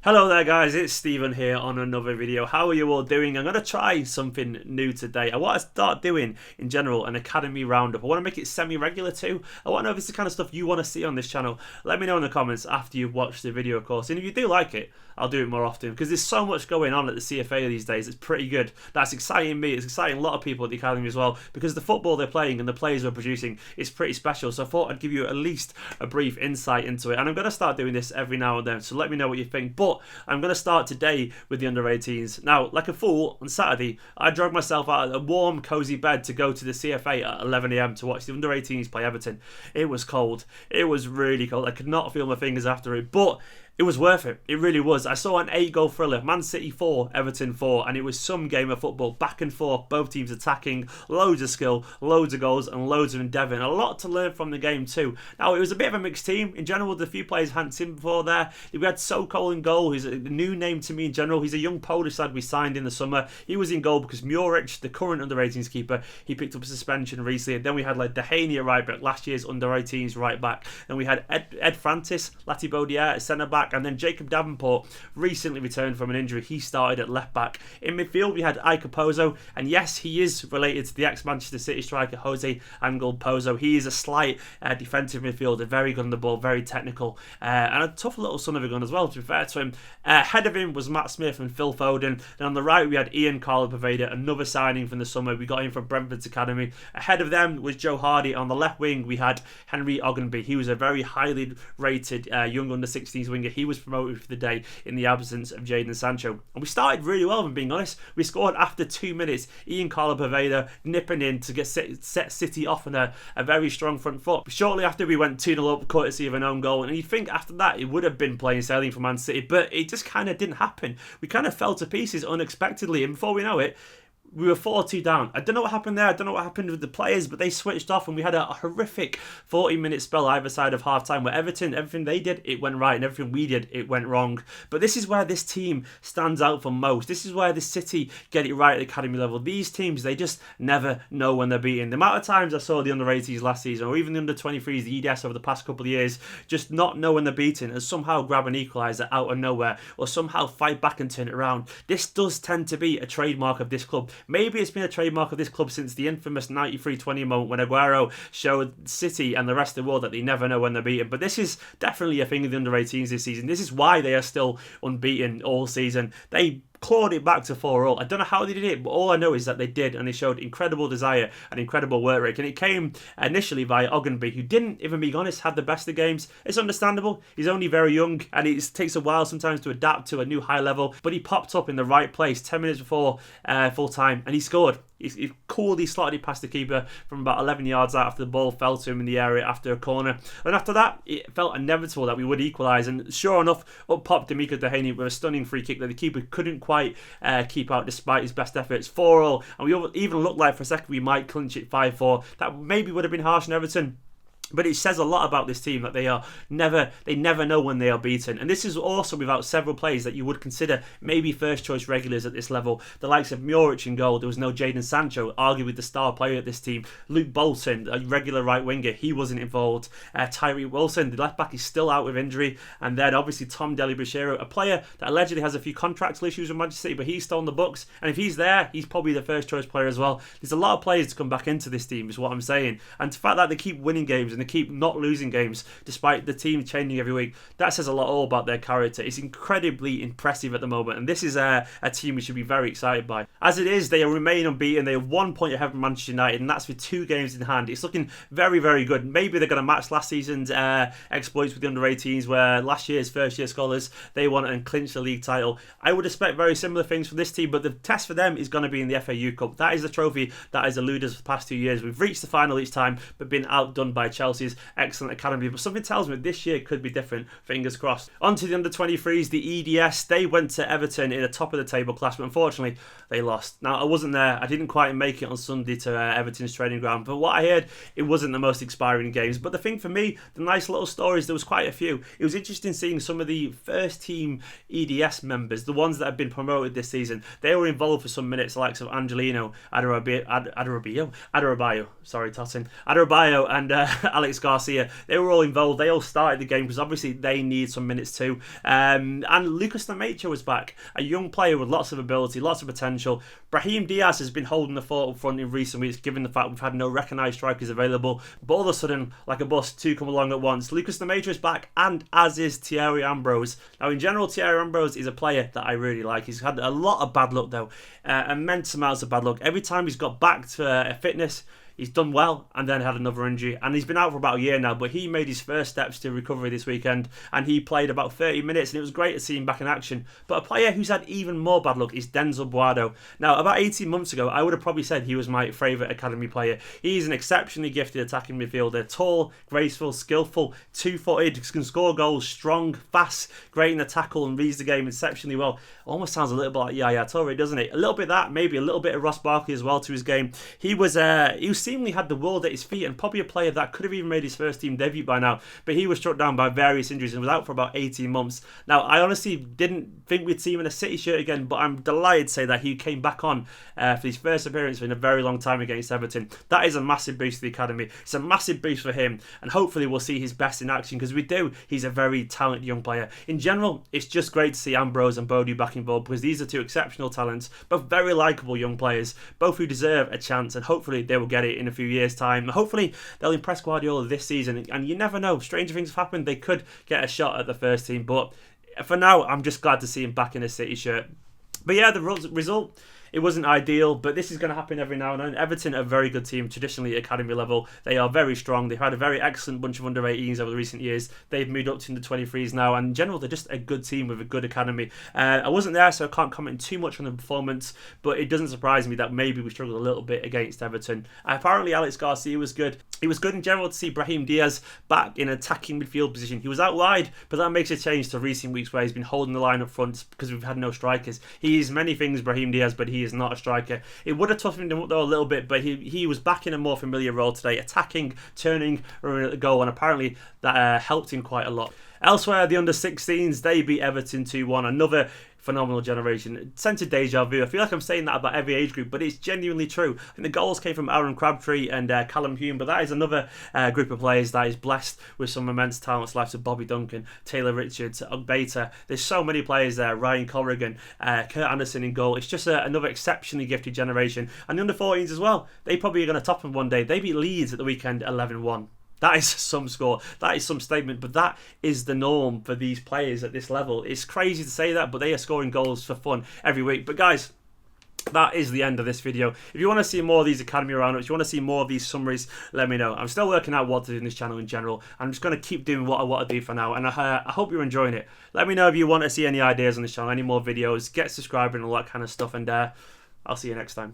Hello there guys, it's Stephen here on another video. How are you all doing? I'm going to try something new today. I want to start doing, in general, an academy roundup. I want to make it semi-regular too. I want to know if it's the kind of stuff you want to see on this channel. Let me know in the comments after you've watched the video, of course. And if you do like it, I'll do it more often because there's so much going on at the CFA these days. It's pretty good. That's exciting me. It's exciting a lot of people at the academy as well because the football they're playing and the players we're producing is pretty special. So I thought I'd give you at least a brief insight into it. And I'm going to start doing this every now and then. So let me know what you think. But I'm going to start today with the under-18s. Now, like a fool, on Saturday, I dragged myself out of a warm, cosy bed to go to the CFA at 11 AM to watch the under-18s play Everton. It was cold. It was really cold. I could not feel my fingers after it, but it was worth it. It really was. I saw an 8-goal thriller. Man City 4, Everton 4, and it was some game of football. Back and forth, both teams attacking, loads of skill, loads of goals, and loads of endeavour, and a lot to learn from the game too. Now, it was a bit of a mixed team. In general, the few players hadn't seen before there. We had Sokol in goal, who's a new name to me in general. He's a young Polish lad we signed in the summer. He was in goal because Muric, the current under-18s keeper, he picked up a suspension recently. And then we had like Dehaney at right back, last year's under-18s right back. Then we had Ed Francis, Latibodier at centre back, and then Jacob Davenport recently returned from an injury. He started at left back. In midfield we had Ike Pozo, and yes, he is related to the ex-Manchester City striker Jose Angel Pozo. He is a slight defensive midfielder, very good on the ball, very technical, and a tough little son of a gun as well, to be fair to him. Ahead of him was Matt Smith and Phil Foden. Then on the right we had Ian Carlo-Poveda, another signing from the summer. We got him from Brentford's academy. Ahead of them was Joe Hardy. On the left wing we had Henry Ogdenby. He was a very highly rated young under-16s winger. He was promoted for the day in the absence of Jadon Sancho. And we started really well, if I'm being honest. We scored after 2 minutes. Ian Carlo-Poveda nipping in to get set City off on a very strong front foot. Shortly after we went 2-0 up, courtesy of an own goal. And you think after that it would have been plain sailing for Man City, but it just kind of didn't happen. We kind of fell to pieces unexpectedly, and before we know it, we were 4-2 down. I don't know what happened there. I don't know what happened with the players, but they switched off and we had a horrific 40-minute spell either side of half-time where Everton, everything they did, it went right, and everything we did, it went wrong. But this is where this team stands out for most. This is where the City get it right at the academy level. These teams, they just never know when they're beaten. The amount of times I saw the under-18s last season, or even the under-23s, the EDS over the past couple of years, just not know when they're beaten and somehow grab an equaliser out of nowhere, or somehow fight back and turn it around. This does tend to be a trademark of this club. Maybe it's been a trademark of this club since the infamous 93-20 moment when Aguero showed City and the rest of the world that they never know when they're beaten. But this is definitely a thing of the under-18s this season. This is why they are still unbeaten all season. They clawed it back to 4-0. I don't know how they did it, but all I know is that they did, and they showed incredible desire and incredible work rate. And it came initially via Ogdenby, who didn't, even being honest, have the best of games. It's understandable. He's only very young, and it takes a while sometimes to adapt to a new high level, but he popped up in the right place 10 minutes before full time, and he scored. He coolly slotted it past the keeper from about 11 yards out after the ball fell to him in the area after a corner. And after that, it felt inevitable that we would equalise. And sure enough, up popped D'Amico Dehaney with a stunning free kick that the keeper couldn't quite keep out despite his best efforts. 4-0. And we even looked like for a second we might clinch it 5-4. That maybe would have been harsh on Everton. But it says a lot about this team that they never know when they are beaten. And this is also without several players that you would consider maybe first choice regulars at this level. The likes of Muric in goal. There was no Jadon Sancho, arguably the star player at this team. Luke Bolton, a regular right winger, he wasn't involved. Tyree Wilson, the left back, is still out with injury. And then obviously Tom Deli-Bashiro, a player that allegedly has a few contractual issues with Manchester City, but he's still on the books. And if he's there, he's probably the first choice player as well. There's a lot of players to come back into this team is what I'm saying. And the fact that they keep winning games and they keep not losing games despite the team changing every week, that says a lot all about their character. It's incredibly impressive at the moment, and this is a team we should be very excited by. As it is, they remain unbeaten. They have 1 point ahead of Manchester United, and that's with 2 games in hand. It's looking very, very good. Maybe they're going to match last season's exploits with the under-18s, where last year's first-year scholars, they won and clinched the league title. I would expect very similar things from this team, but the test for them is going to be in the FAU Cup. That is the trophy that has eluded us for the past 2 years. We've reached the final each time, but been outdone by Chelsea's excellent academy. But something tells me this year could be different. Fingers crossed. On to the under-23s, the EDS. They went to Everton in a top-of-the-table class, but unfortunately, they lost. Now, I wasn't there. I didn't quite make it on Sunday to Everton's training ground, but what I heard, it wasn't the most inspiring games. But the thing for me, the nice little stories, there was quite a few. It was interesting seeing some of the first-team EDS members, the ones that have been promoted this season. They were involved for some minutes, the likes of Angelino Adarabio, sorry, Totten, Adarabio and Alex Garcia, they were all involved. They all started the game because obviously they need some minutes too. And Lucas Lemaitre was back, a young player with lots of ability, lots of potential. Brahim Diaz has been holding the fort up front in recent weeks, given the fact we've had no recognised strikers available. But all of a sudden, like a bus, two come along at once. Lucas Lemaitre is back, and as is Thierry Ambrose. Now, in general, Thierry Ambrose is a player that I really like. He's had a lot of bad luck, though. Immense amounts of bad luck. Every time he's got back to fitness, he's done well and then had another injury, and he's been out for about a year now, but he made his first steps to recovery this weekend, and he played about 30 minutes, and it was great to see him back in action. But a player who's had even more bad luck is Denzel Buardo. Now, about 18 months ago, I would have probably said he was my favourite academy player. He's an exceptionally gifted attacking midfielder, tall, graceful, skillful, two-footed, can score goals, strong, fast, great in the tackle, and reads the game exceptionally well. Almost sounds a little bit like Yaya Toure, doesn't it? A little bit of that, maybe a little bit of Ross Barkley as well to his game. He seemingly had the world at his feet, and probably a player that could have even made his first team debut by now, but he was struck down by various injuries and was out for about 18 months. Now, I honestly didn't think we'd see him in a City shirt again, but I'm delighted to say that he came back on for his first appearance in a very long time against Everton. That is a massive boost to the academy. It's a massive boost for him, and hopefully we'll see his best in action, because we do. He's a very talented young player. In general, it's just great to see Ambrose and Bodie back involved, because these are two exceptional talents, both very likeable young players, both who deserve a chance, and hopefully they will get it in a few years' time. Hopefully they'll impress Guardiola this season, and you never know, stranger things have happened. They could get a shot at the first team, but for now I'm just glad to see him back in a City shirt. But yeah, the result, it wasn't ideal, but this is going to happen every now and then. Everton are a very good team, traditionally at academy level. They are very strong. They've had a very excellent bunch of under-18s over the recent years. They've moved up to the 23s now, and in general, they're just a good team with a good academy. I wasn't there, so I can't comment too much on the performance, but it doesn't surprise me that maybe we struggled a little bit against Everton. Apparently, Alex Garcia was good. It was good in general to see Brahim Diaz back in attacking midfield position. He was out wide, but that makes a change to recent weeks where he's been holding the line up front because we've had no strikers. He is many things, Brahim Diaz, but he is not a striker. It would have toughened him up though a little bit, but he was back in a more familiar role today, attacking, turning, running at the goal, and apparently that helped him quite a lot. Elsewhere, the under-16s, they beat Everton 2-1. Another phenomenal generation. Sent a deja vu. I feel like I'm saying that about every age group, but it's genuinely true. And the goals came from Aaron Crabtree and Callum Hume, but that is another group of players that is blessed with some immense talents, like Bobby Duncan, Taylor Richards, Ugbeta. There's so many players there. Ryan Corrigan, Kurt Anderson in goal. It's just another exceptionally gifted generation. And the under-14s as well. They probably are going to top them one day. They beat Leeds at the weekend 11-1. That is some score. That is some statement. But that is the norm for these players at this level. It's crazy to say that, but they are scoring goals for fun every week. But guys, that is the end of this video. If you want to see more of these academy roundups, you want to see more of these summaries, let me know. I'm still working out what to do in this channel in general. I'm just going to keep doing what I want to do for now, and I hope you're enjoying it. Let me know if you want to see any ideas on this channel, any more videos, get subscribed and all that kind of stuff, and I'll see you next time.